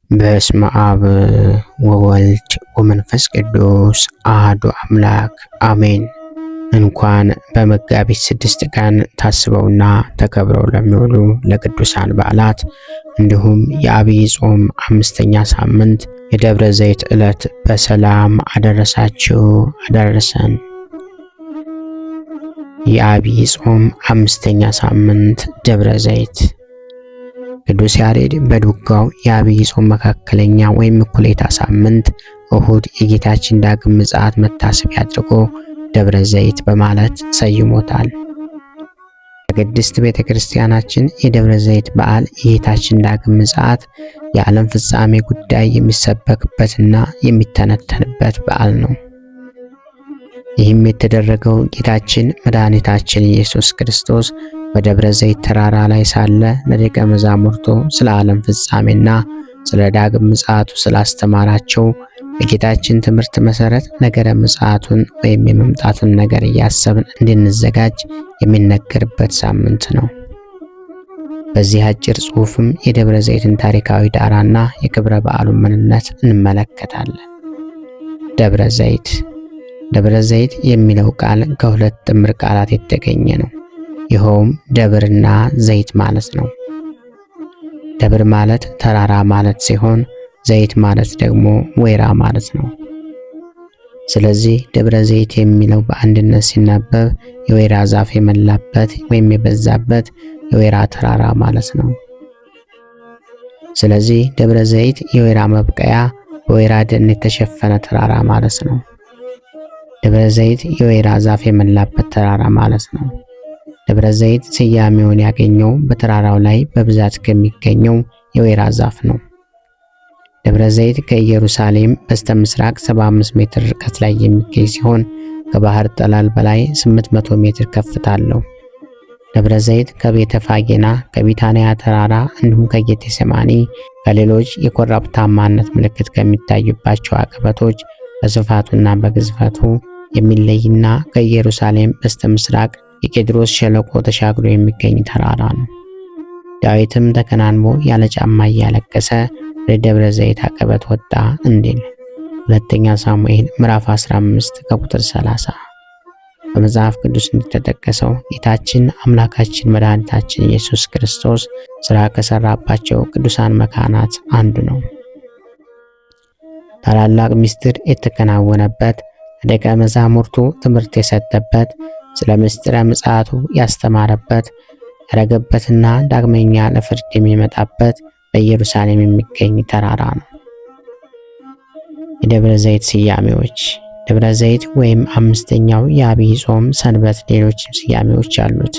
በስመ አብ ወወልድ ወመንፈስ ቅዱስ አሐዱ አምላክ አሜን። እንኳን በመጋቢት 6 ቀን ታስበውና ተከብረው ለሚውሉ ለቅዱሳን በዓላት እንዲሁም የአብይ ጾም 5ኛ ሳምንት የደብረ ዘይት ዕለት በሰላም አደረሳችሁ አደረሰን። የአብይ ጾም 5ኛ ሳምንት ደብረ ዘይት ቅዱስ ያሬድ በዱጋው የአብይ ጾም መካከለኛ ወይም እኩሌታ ሳምንት እሁድ የጌታችን ዳግም ምጽአት መታሰቢያ አድርጎ ደብረ ዘይት በማለት ሰይሞታል። በቅድስት ቤተ ክርስቲያናችን የደብረ ዘይት በዓል የጌታችን ዳግም ምጽአት የዓለም ፍጻሜ ጉዳይ የሚሰበክበትና የሚተነተንበት በዓል ነው። ይህም የተደረገው ጌታችን መድኃኒታችን ኢየሱስ ክርስቶስ በደብረ ዘይት ተራራ ላይ ሳለ ለደቀ መዛሙርቱ ስለ ዓለም ፍጻሜና ስለ ዳግም ምጽአቱ ስላስተማራቸው በጌታችን ትምህርት መሰረት ነገረ ምጽአቱን ወይም የመምጣቱን ነገር እያሰብን እንድንዘጋጅ የሚነገርበት ሳምንት ነው። በዚህ አጭር ጽሑፍም የደብረ ዘይትን ታሪካዊ ዳራና የክብረ በዓሉን ምንነት እንመለከታለን። ደብረ ዘይት ደብረ ዘይት የሚለው ቃል ከሁለት ጥምር ቃላት የተገኘ ነው። ይኸውም ደብርና ዘይት ማለት ነው። ደብር ማለት ተራራ ማለት ሲሆን ዘይት ማለት ደግሞ ወይራ ማለት ነው። ስለዚህ ደብረ ዘይት የሚለው በአንድነት ሲነበብ የወይራ ዛፍ የሞላበት ወይም የበዛበት የወይራ ተራራ ማለት ነው። ስለዚህ ደብረ ዘይት የወይራ መብቀያ በወይራ ደን የተሸፈነ ተራራ ማለት ነው። ደብረ ዘይት የወይራ ዛፍ የሞላበት ተራራ ማለት ነው። ደብረ ዘይት ስያሜውን ያገኘው በተራራው ላይ በብዛት ከሚገኘው የወይራ ዛፍ ነው። ደብረ ዘይት ከኢየሩሳሌም በስተምስራቅ 75 ሜትር ርቀት ላይ የሚገኝ ሲሆን ከባህር ጠለል በላይ 800 ሜትር ከፍታ አለው። ደብረ ዘይት ከቤተ ፋጌና ከቢታንያ ተራራ እንዲሁም ከጌቴሴማኒ ከሌሎች የኮረብታማነት ምልክት ከሚታዩባቸው አቀበቶች በስፋቱና በግዝፈቱ የሚለይና ከኢየሩሳሌም በስተምስራቅ የቄድሮስ ሸለቆ ተሻግሮ የሚገኝ ተራራ ነው። ዳዊትም ተከናንቦ ያለ ጫማ እያለቀሰ ወደ ደብረ ዘይት አቀበት ወጣ እንዲል ሁለተኛ ሳሙኤል ምዕራፍ 15 ከቁጥር 30 በመጽሐፍ ቅዱስ እንደተጠቀሰው ጌታችን አምላካችን መድኃኒታችን ኢየሱስ ክርስቶስ ሥራ ከሰራባቸው ቅዱሳን መካናት አንዱ ነው። ታላላቅ ምስጢር የተከናወነበት፣ ለደቀ መዛሙርቱ ትምህርት የሰጠበት፣ ስለ ምስጢረ ምጽአቱ ያስተማረበት፣ ያረገበትና ዳግመኛ ለፍርድ የሚመጣበት በኢየሩሳሌም የሚገኝ ተራራ ነው። የደብረ ዘይት ስያሜዎች ደብረ ዘይት ወይም 5ኛው የአብይ ጾም ሰንበት ሌሎችም ስያሜዎች አሉት።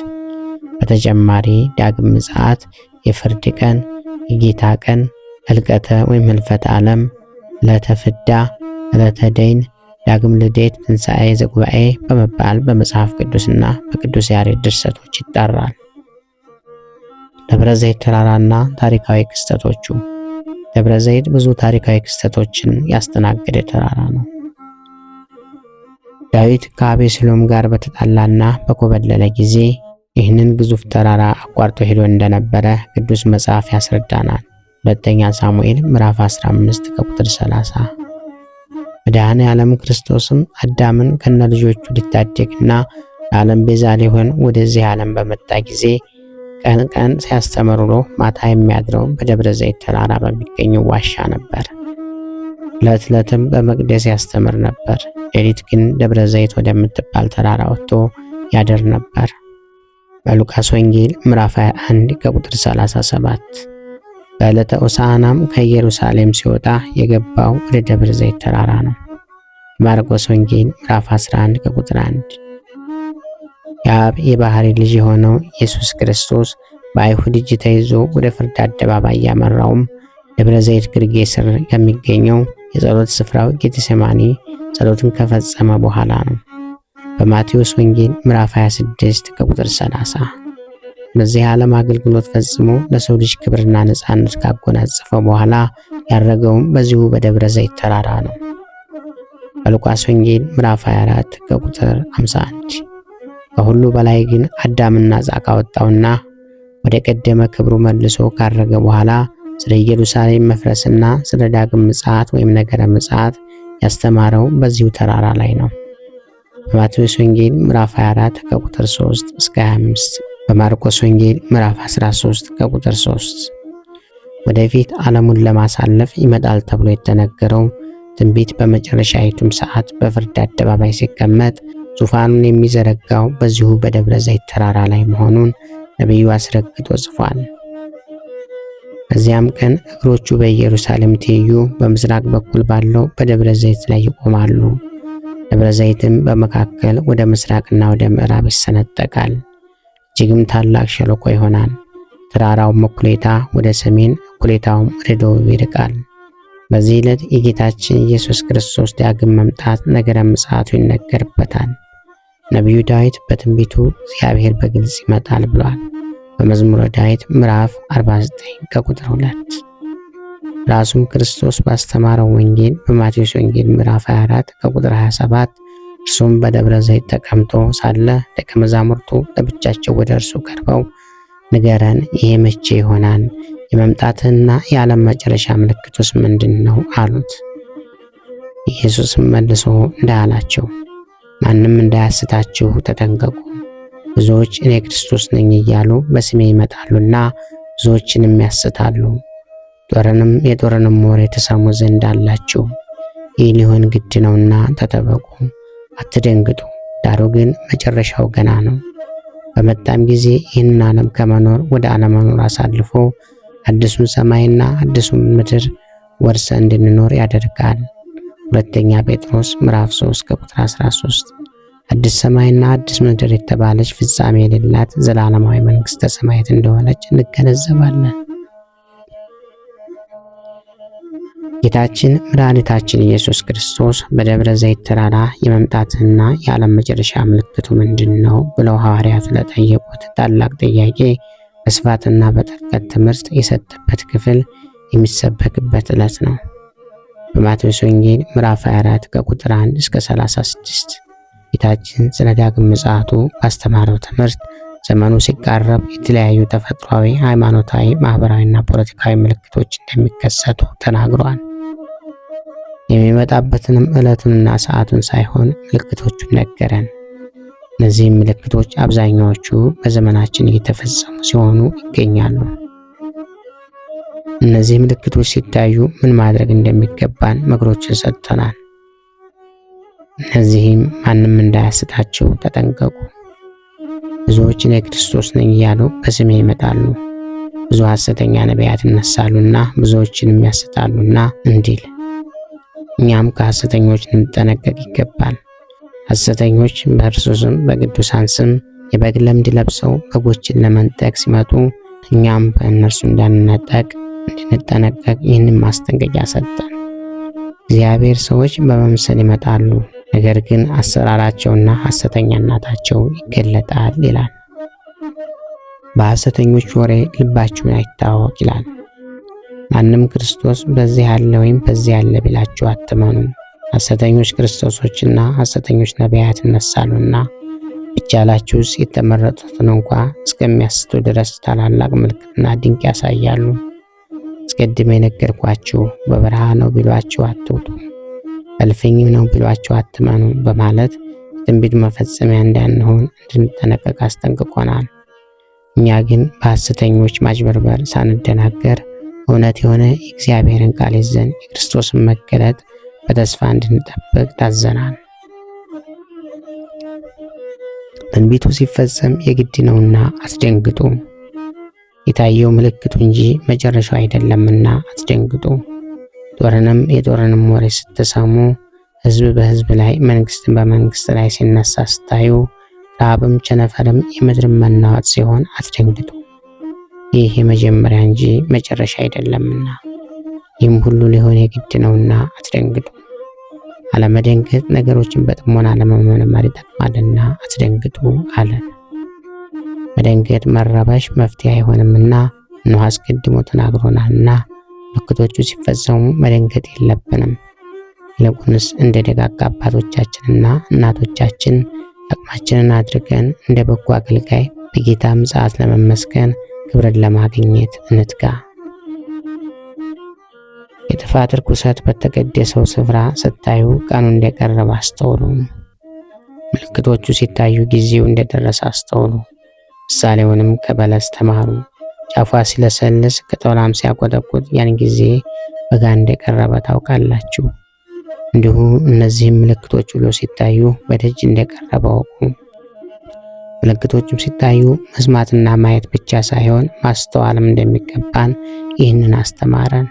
በተጨማሪ ዳግም ምጽአት፣ የፍርድ ቀን፣ የጌታ ቀን፣ ሕልቀተ ወይም ሕልፈተ ዓለም፣ ዕለተ ፍዳ፣ ዕለተ ደይን፣ ዳግም ልደት፣ ትንሣኤ ዘጉባኤ በመባል በመጽሐፍ ቅዱስና በቅዱስ ያሬድ ድርሰቶች ይጠራል። ደብረ ዘይት ተራራና ታሪካዊ ክስተቶቹ ደብረ ዘይት ብዙ ታሪካዊ ክስተቶችን ያስተናገደ ተራራ ነው። ዳዊት ከአቤሴሎም ጋር በተጣላና በኮበለለ ጊዜ ይህንን ግዙፍ ተራራ አቋርጦ ሄዶ እንደነበረ ቅዱስ መጽሐፍ ያስረዳናል። ሁለተኛ ሳሙኤል ምዕራፍ 15 ከቁጥር 30 መድኃኔ ዓለም ክርስቶስም አዳምን ከነልጆቹ ሊታደግና ለዓለም ቤዛ ሊሆን ወደዚህ ዓለም በመጣ ጊዜ ቀን ቀን ሲያስተምር ውሎ ማታ የሚያድረው በደብረ ዘይት ተራራ በሚገኘው ዋሻ ነበር። ዕለት ዕለትም በመቅደስ ያስተምር ነበር። ሌሊት ግን ደብረ ዘይት ወደምትባል ተራራ ወጥቶ ያድር ነበር። በሉቃስ ወንጌል ምዕራፍ 21 ከቁጥር 37 በዕለተ ሆሳዕናም ከኢየሩሳሌም ሲወጣ የገባው ወደ ደብረ ዘይት ተራራ ነው። ማርቆስ ወንጌል ምዕራፍ 11 ከቁጥር 1 የአብ የባህሪ ልጅ የሆነው ኢየሱስ ክርስቶስ በአይሁድ እጅ ተይዞ ወደ ፍርድ አደባባይ ያመራውም ደብረ ዘይት ግርጌ ስር የሚገኘው የጸሎት ስፍራው ጌቴሴማኒ ጸሎትን ከፈጸመ በኋላ ነው። በማቴዎስ ወንጌል ምዕራፍ 26 ከቁጥር 30 በዚህ ዓለም አገልግሎት ፈጽሞ ለሰው ልጅ ክብርና ነፃነት ካጎናጸፈው በኋላ ያረገውም በዚሁ በደብረ ዘይት ተራራ ነው። በሉቃስ ወንጌል ምዕራፍ 24 ከቁጥር 51 ከሁሉ በላይ ግን አዳምና ዕፃ ካወጣውና ወደ ቀደመ ክብሩ መልሶ ካረገ በኋላ ስለ ኢየሩሳሌም መፍረስና ስለ ዳግም ምጽአት ወይም ነገረ ምጽአት ያስተማረው በዚሁ ተራራ ላይ ነው። በማቴዎስ ወንጌል ምዕራፍ 24 ከቁጥር 3 እስከ 25፣ በማርቆስ ወንጌል ምዕራፍ 13 ከቁጥር 3። ወደፊት ዓለሙን ለማሳለፍ ይመጣል ተብሎ የተነገረው ትንቢት በመጨረሻይቱም ሰዓት በፍርድ አደባባይ ሲቀመጥ ዙፋኑን የሚዘረጋው በዚሁ በደብረ ዘይት ተራራ ላይ መሆኑን ነቢዩ አስረግጦ ጽፏል። በዚያም ቀን እግሮቹ በኢየሩሳሌም ትይዩ በምስራቅ በኩል ባለው በደብረ ዘይት ላይ ይቆማሉ። ደብረ ዘይትም በመካከል ወደ ምስራቅና ወደ ምዕራብ ይሰነጠቃል፣ እጅግም ታላቅ ሸለቆ ይሆናል። ተራራውም እኩሌታ ወደ ሰሜን እኩሌታውም ወደ ደቡብ ይርቃል። በዚህ ዕለት የጌታችን ኢየሱስ ክርስቶስ ዳግም መምጣት ነገረ ምጽአቱ ይነገርበታል። ነቢዩ ዳዊት በትንቢቱ እግዚአብሔር በግልጽ ይመጣል ብሏል። በመዝሙረ ዳዊት ምዕራፍ 49 ከቁጥር 2። ራሱም ክርስቶስ ባስተማረው ወንጌል በማቴዎስ ወንጌል ምዕራፍ 24 ከቁጥር 27 እርሱም በደብረ ዘይት ተቀምጦ ሳለ ደቀ መዛሙርቱ ለብቻቸው ወደ እርሱ ቀርበው ንገረን፣ ይሄ መቼ ይሆናል? የመምጣትህና የዓለም መጨረሻ ምልክቱስ ምንድን ነው? አሉት። ኢየሱስም መልሶ እንዲህ አላቸው፣ ማንም እንዳያስታችሁ ተጠንቀቁ። ብዙዎች እኔ ክርስቶስ ነኝ እያሉ በስሜ ይመጣሉና ብዙዎችንም ያስታሉ። የጦርንም ወሬ ትሰሙ ዘንድ አላችሁ። ይህ ሊሆን ግድ ነውና ተጠበቁ፣ አትደንግጡ። ዳሩ ግን መጨረሻው ገና ነው። በመጣም ጊዜ ይህንን ዓለም ከመኖር ወደ አለመኖር አሳልፎ አዲሱን ሰማይና አዲሱን ምድር ወርሰ እንድንኖር ያደርጋል። ሁለተኛ ጴጥሮስ ምዕራፍ 3 ከቁጥር 13። አዲስ ሰማይና አዲስ ምድር የተባለች ፍጻሜ የሌላት ዘላለማዊ መንግሥተ ሰማያት እንደሆነች እንገነዘባለን። ጌታችን መድኃኒታችን ኢየሱስ ክርስቶስ በደብረ ዘይት ተራራ የመምጣትና የዓለም መጨረሻ ምልክቱ ምንድን ነው ብለው ሐዋርያቱ ለጠየቁት ታላቅ ጥያቄ በስፋትና በጥልቀት ትምህርት የሰጠበት ክፍል የሚሰበክበት ዕለት ነው። በማቴዎስ ወንጌል ምዕራፍ 24 ከቁጥር 1 እስከ 36 ጌታችን ስለ ዳግም ምጽአቱ ባስተማረው ትምህርት ዘመኑ ሲቃረብ የተለያዩ ተፈጥሯዊ፣ ሃይማኖታዊ፣ ማህበራዊና ፖለቲካዊ ምልክቶች እንደሚከሰቱ ተናግሯል። የሚመጣበትንም ዕለቱንና ሰዓቱን ሳይሆን ምልክቶቹን ነገረን። እነዚህም ምልክቶች አብዛኛዎቹ በዘመናችን እየተፈጸሙ ሲሆኑ ይገኛሉ። እነዚህ ምልክቶች ሲታዩ ምን ማድረግ እንደሚገባን ምክሮችን ሰጥተናል። እነዚህም ማንም እንዳያስታችሁ ተጠንቀቁ። ብዙዎች እኔ ክርስቶስ ነኝ እያሉ በስሜ ይመጣሉ፣ ብዙ ሐሰተኛ ነቢያት ይነሳሉና ብዙዎችንም ያስታሉና እንዲል እኛም ከሐሰተኞች እንጠነቀቅ ይገባል። ሐሰተኞች በእርሱ ስም በቅዱሳን ስም የበግ ለምድ ለብሰው በጎችን ለመንጠቅ ሲመጡ እኛም በእነርሱ እንድንጠነቀቅ ይህንን ማስጠንቀቂያ ሰጠን። እግዚአብሔር ሰዎች በመምሰል ይመጣሉ፣ ነገር ግን አሰራራቸውና ሐሰተኛነታቸው ይገለጣል ይላል። በሐሰተኞች ወሬ ልባችሁን አይታወቅ ይላል። ማንም ክርስቶስ በዚህ ያለ ወይም በዚህ ያለ ቢላችሁ አትመኑ። ሐሰተኞች ክርስቶሶችና ሐሰተኞች ነቢያት ይነሳሉና ቢቻላችሁስ የተመረጡትን እንኳ እስከሚያስቱ ድረስ ታላላቅ ምልክትና ድንቅ ያሳያሉ። አስቀድሜ የነገርኳችሁ በበረሃ ነው ቢሏችሁ አትውጡ፣ በእልፍኝም ነው ቢሏችሁ አትመኑ በማለት የትንቢት መፈጸሚያ እንዳንሆን እንድንጠነቀቅ አስጠንቅቆናል። እኛ ግን በሐሰተኞች ማጭበርበር ሳንደናገር እውነት የሆነ የእግዚአብሔርን ቃል ይዘን የክርስቶስን መገለጥ በተስፋ እንድንጠብቅ ታዘናል። ትንቢቱ ሲፈጸም የግድ ነውና አትደንግጡ። የታየው ምልክቱ እንጂ መጨረሻው አይደለምና አትደንግጡ። የጦርንም ወሬ ስትሰሙ ሕዝብ በሕዝብ ላይ መንግሥትን በመንግሥት ላይ ሲነሳ ስታዩ ረሃብም ቸነፈርም የምድርን መናወጥ ሲሆን አትደንግጡ። ይህ የመጀመሪያ እንጂ መጨረሻ አይደለምና ይህም ሁሉ ሊሆን የግድ ነውና አትደንግጡ። አለመደንገጥ ነገሮችን በጥሞና ለመመርመር ይጠቅማልና አትደንግጡ አለ። መደንገጥ መረበሽ መፍትሄ አይሆንምና እነሆ አስቀድሞ ተናግሮናልና ምልክቶቹ ሲፈጸሙ መደንገጥ የለብንም። ይልቁንስ እንደ ደጋግ አባቶቻችንና እናቶቻችን አቅማችንን አድርገን እንደ በጎ አገልጋይ በጌታ ምጽአት ለመመስገን ክብርን ለማግኘት እንትጋ። የጥፋት ርኩሰት በተቀደሰው ስፍራ ስታዩ ቀኑ እንደቀረበ አስተውሉ። ምልክቶቹ ሲታዩ ጊዜው እንደደረሰ አስተውሉ። ምሳሌውንም ከበለስ ተማሩ። ጫፏ ሲለሰልስ ቅጠሏም ሲያቆጠቁጥ ያን ጊዜ በጋ እንደቀረበ ታውቃላችሁ። እንዲሁ እነዚህም ምልክቶች ሁሉ ሲታዩ በደጅ እንደቀረበ እወቁ። ምልክቶቹም ሲታዩ መስማትና ማየት ብቻ ሳይሆን ማስተዋልም እንደሚገባን ይህንን አስተማረን።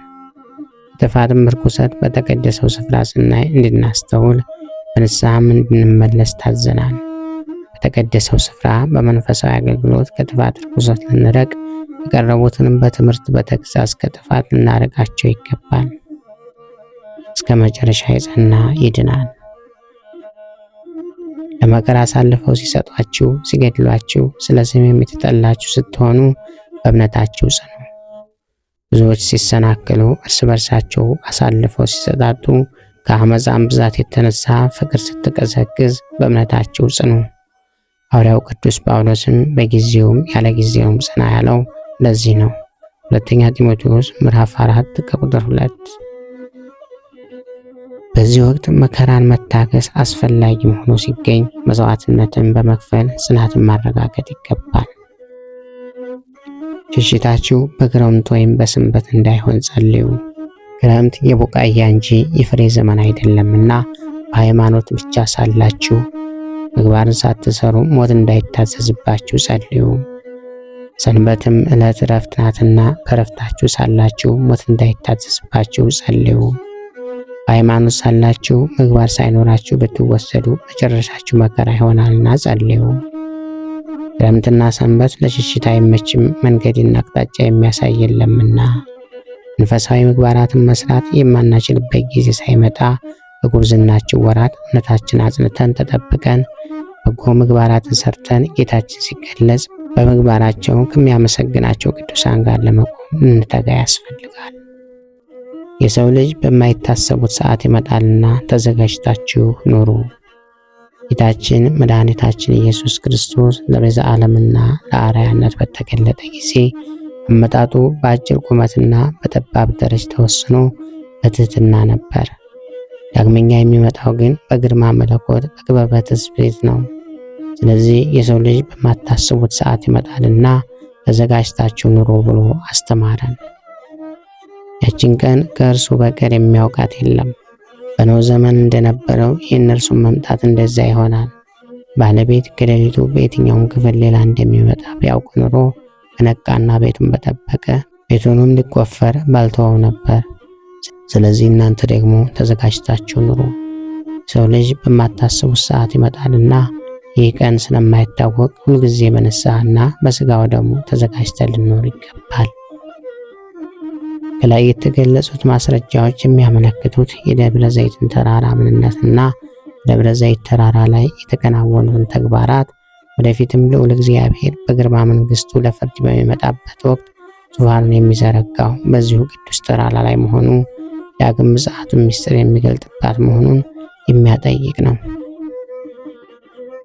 የጥፋትም ርኩሰት በተቀደሰው ስፍራ ስናይ እንድናስተውል በንስሐም እንድንመለስ ታዘናል። በተቀደሰው ስፍራ በመንፈሳዊ አገልግሎት ከጥፋት ርኩሰት ልንረቅ፣ የቀረቡትንም በትምህርት በተግሳጽ ከጥፋት ልናርቃቸው ይገባል። እስከ መጨረሻ የጸና ይድናል። ለመከራ አሳልፈው ሲሰጧችሁ፣ ሲገድሏችሁ፣ ስለ ስሜም የተጠላችሁ ስትሆኑ በእምነታችሁ ጽኑ። ብዙዎች ሲሰናከሉ፣ እርስ በርሳቸው አሳልፈው ሲሰጣጡ፣ ከአመፃም ብዛት የተነሳ ፍቅር ስትቀዘቅዝ በእምነታችሁ ጽኑ። ሐዋርያው ቅዱስ ጳውሎስም በጊዜውም ያለ ጊዜውም ጽና ያለው ለዚህ ነው። ሁለተኛ ጢሞቴዎስ ምዕራፍ 4 ከቁጥር 2። በዚህ ወቅት መከራን መታገስ አስፈላጊ ሆኖ ሲገኝ መስዋዕትነትን በመክፈል ጽናትን ማረጋገጥ ይገባል። ሽሽታችሁ በክረምት ወይም በሰንበት እንዳይሆን ጸልዩ። ክረምት የቡቃያ እንጂ የፍሬ ዘመን አይደለምና በሃይማኖት ብቻ ሳላችሁ ምግባርን ሳትሰሩ ሞት እንዳይታዘዝባችሁ ጸልዩ። ሰንበትም ዕለት ዕረፍት ናትና በዕረፍታችሁ ሳላችሁ ሞት እንዳይታዘዝባችሁ ጸልዩ። በሃይማኖት ሳላችሁ ምግባር ሳይኖራችሁ ብትወሰዱ መጨረሻችሁ መከራ ይሆናልና ጸልዩ። ክረምትና ሰንበት ለሽሽት አይመችም፣ መንገድና አቅጣጫ የሚያሳይ የለምና። መንፈሳዊ ምግባራትን መስራት የማናችልበት ጊዜ ሳይመጣ በጉብዝናችን ወራት እምነታችን አጽንተን ተጠብቀን በጎ ምግባራትን ሰርተን ጌታችን ሲገለጽ በምግባራቸው ከሚያመሰግናቸው ቅዱሳን ጋር ለመቆም እንተጋ ያስፈልጋል። የሰው ልጅ በማይታሰቡት ሰዓት ይመጣልና ተዘጋጅታችሁ ኑሩ። ጌታችን መድኃኒታችን ኢየሱስ ክርስቶስ ለቤዛ ዓለምና ለአርአያነት በተገለጠ ጊዜ አመጣጡ በአጭር ቁመትና በጠባብ ደረጃ ተወስኖ በትህትና ነበር። ዳግመኛ የሚመጣው ግን በግርማ መለኮት በክበበ ትስብእት ነው። ስለዚህ የሰው ልጅ በማታስቡት ሰዓት ይመጣልና ተዘጋጅታችሁ ኑሩ ብሎ አስተማረን። ያችን ቀን ከእርሱ በቀር የሚያውቃት የለም። በኖህ ዘመን እንደነበረው የእነርሱን መምጣት እንደዚያ ይሆናል። ባለቤት ከሌሊቱ በየትኛውም ክፍል ሌላ እንደሚመጣ ቢያውቅ ኑሮ በነቃና ቤቱን በጠበቀ፣ ቤቱንም ሊቆፈር ባልተወው ነበር። ስለዚህ እናንተ ደግሞ ተዘጋጅታችሁ ኑሩ። ሰው ልጅ በማታስቡት ሰዓት ይመጣልና ይህ ቀን ስለማይታወቅ ሁልጊዜ በንስሐና በሥጋው ደግሞ ተዘጋጅተን ልንኖር ይገባል። ከላይ የተገለጹት ማስረጃዎች የሚያመለክቱት የደብረ ዘይትን ተራራ ምንነትና ደብረ ዘይት ተራራ ላይ የተከናወኑትን ተግባራት ወደፊትም ልዑል እግዚአብሔር በግርማ መንግስቱ ለፍርድ በሚመጣበት ወቅት ዙፋኑን የሚዘረጋው በዚሁ ቅዱስ ተራራ ላይ መሆኑ ዳግም ምጽአቱን ምስጢር የሚገልጥባት መሆኑን የሚያጠይቅ ነው።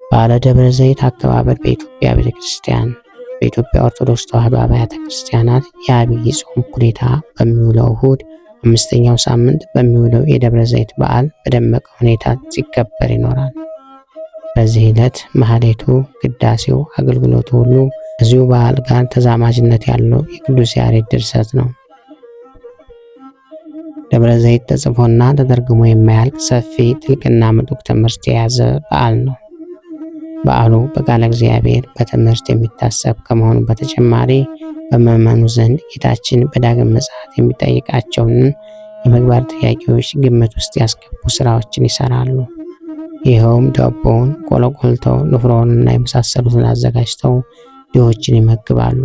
በዓለ ደብረ ዘይት አከባበር በኢትዮጵያ ቤተክርስቲያን በኢትዮጵያ ኦርቶዶክስ ተዋሕዶ አብያተ ክርስቲያናት የዐቢይ ጾም እኩሌታ በሚውለው እሁድ አምስተኛው ሳምንት በሚውለው የደብረ ዘይት በዓል በደመቀ ሁኔታ ሲከበር ይኖራል። በዚህ ዕለት ማህሌቱ፣ ቅዳሴው፣ አገልግሎቱ ሁሉ ከዚሁ በዓል ጋር ተዛማጅነት ያለው የቅዱስ ያሬድ ድርሰት ነው። ደብረ ዘይት ተጽፎና ተተርጉሞ የማያልቅ ሰፊ ጥልቅና ምጡቅ ትምህርት የያዘ በዓል ነው። በዓሉ በቃለ እግዚአብሔር በትምህርት የሚታሰብ ከመሆኑ በተጨማሪ በምዕመኑ ዘንድ ጌታችን በዳግም ምጽአት የሚጠይቃቸውን የምግባር ጥያቄዎች ግምት ውስጥ ያስገቡ ስራዎችን ይሰራሉ። ይኸውም ዳቦውን፣ ቆሎ ቆልተው፣ ንፍሮውንና የመሳሰሉትን አዘጋጅተው ድሆችን ይመግባሉ።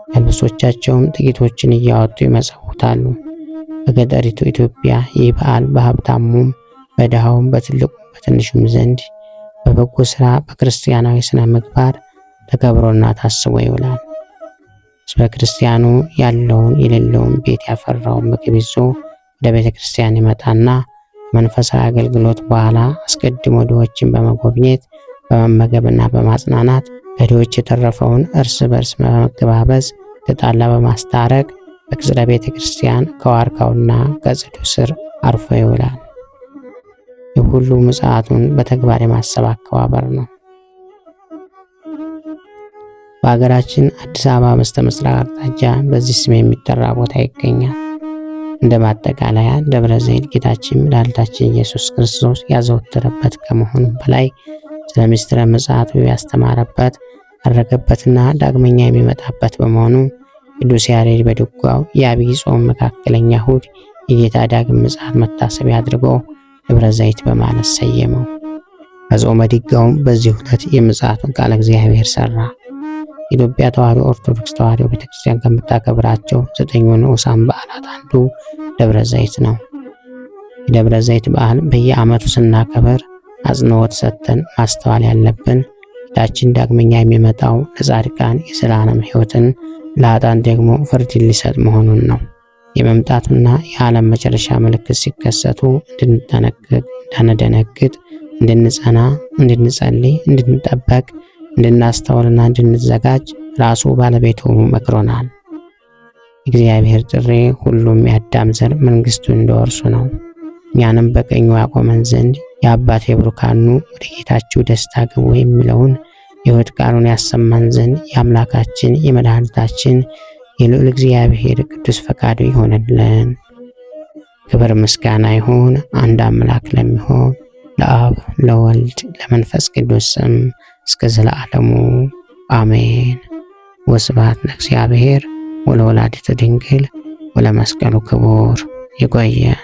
ከልብሶቻቸውም ጥቂቶችን እያወጡ ይመጸውታሉ። በገጠሪቱ ኢትዮጵያ ይህ በዓል በሀብታሙም በድሃውም በትልቁም በትንሹም ዘንድ በበጎ ስራ በክርስቲያናዊ ስነ ምግባር ተከብሮና ታስቦ ይውላል። ሕዝበ ክርስቲያኑ ያለውን የሌለውን ቤት ያፈራውን ምግብ ይዞ ወደ ቤተ ክርስቲያን ይመጣና መንፈሳዊ አገልግሎት በኋላ አስቀድሞ ድሆችን በመጎብኘት በመመገብና በማጽናናት ከድሆች የተረፈውን እርስ በርስ በመገባበዝ ተጣላ በማስታረቅ በቅጽረ ቤተ ክርስቲያን ከዋርካውና ከጽዱ ስር አርፎ ይውላል። ይህ ሁሉ ምጽአቱን በተግባር የማሰብ አከባበር ነው። በሀገራችን አዲስ አበባ በስተ ምስራቅ አቅጣጫ በዚህ ስም የሚጠራ ቦታ ይገኛል። እንደ ማጠቃለያ ደብረ ዘይት ጌታችን መድኃኒታችን ኢየሱስ ክርስቶስ ያዘወተረበት ከመሆኑ በላይ ስለ ምስጢረ ምጽአቱ ያስተማረበት ያረገበትና ዳግመኛ የሚመጣበት በመሆኑ ቅዱስ ያሬድ በድጓው የዐቢይ ጾም መካከለኛ እሁድ የጌታ ዳግም ምጽአት መታሰቢያ አድርጎ ደብረ ዘይት በማለት ሰየመው። በጾመ ድጓውም በዚህ ዕለት የምጽአቱን ቃለ እግዚአብሔር ሰራ። የኢትዮጵያ ተዋሕዶ ኦርቶዶክስ ተዋሕዶ ቤተክርስቲያን ከምታከብራቸው 9 ንዑሳን በዓላት አንዱ ደብረ ዘይት ነው። የደብረ ዘይት በዓል በየዓመቱ ስናከብር አጽንዖት ሰጥተን ማስተዋል ያለብን ጌታችን ዳግመኛ የሚመጣው ለጻድቃን የዘላለም ሕይወትን ለኃጥአን ደግሞ ፍርድን ሊሰጥ መሆኑን ነው። የመምጣቱና የዓለም መጨረሻ ምልክት ሲከሰቱ እንዳንደነግጥ፣ እንድንጸና፣ እንድንጸልይ፣ እንድንጠበቅ፣ እንድናስተውልና እንድንዘጋጅ ራሱ ባለቤቱ መክሮናል። እግዚአብሔር ጥሪ ሁሉም የአዳም ዘር መንግስቱን እንደወርሱ ነው። እኛንም በቀኙ ያቆመን ዘንድ የአባቴ ብሩካኑ ወደ ጌታችሁ ደስታ ግቡ የሚለውን የሕይወት ቃሉን ያሰማን ዘንድ የአምላካችን የመድኃኒታችን የልዑል እግዚአብሔር ቅዱስ ፈቃዱ ይሆንልን። ክብር ምስጋና ይሁን አንድ አምላክ ለሚሆን ለአብ ለወልድ ለመንፈስ ቅዱስ ስም እስከ ዘለዓለሙ አሜን። ወስብሐት ለእግዚአብሔር ወለወላዲቱ ድንግል ወለመስቀሉ ክቡር። ይቆየን።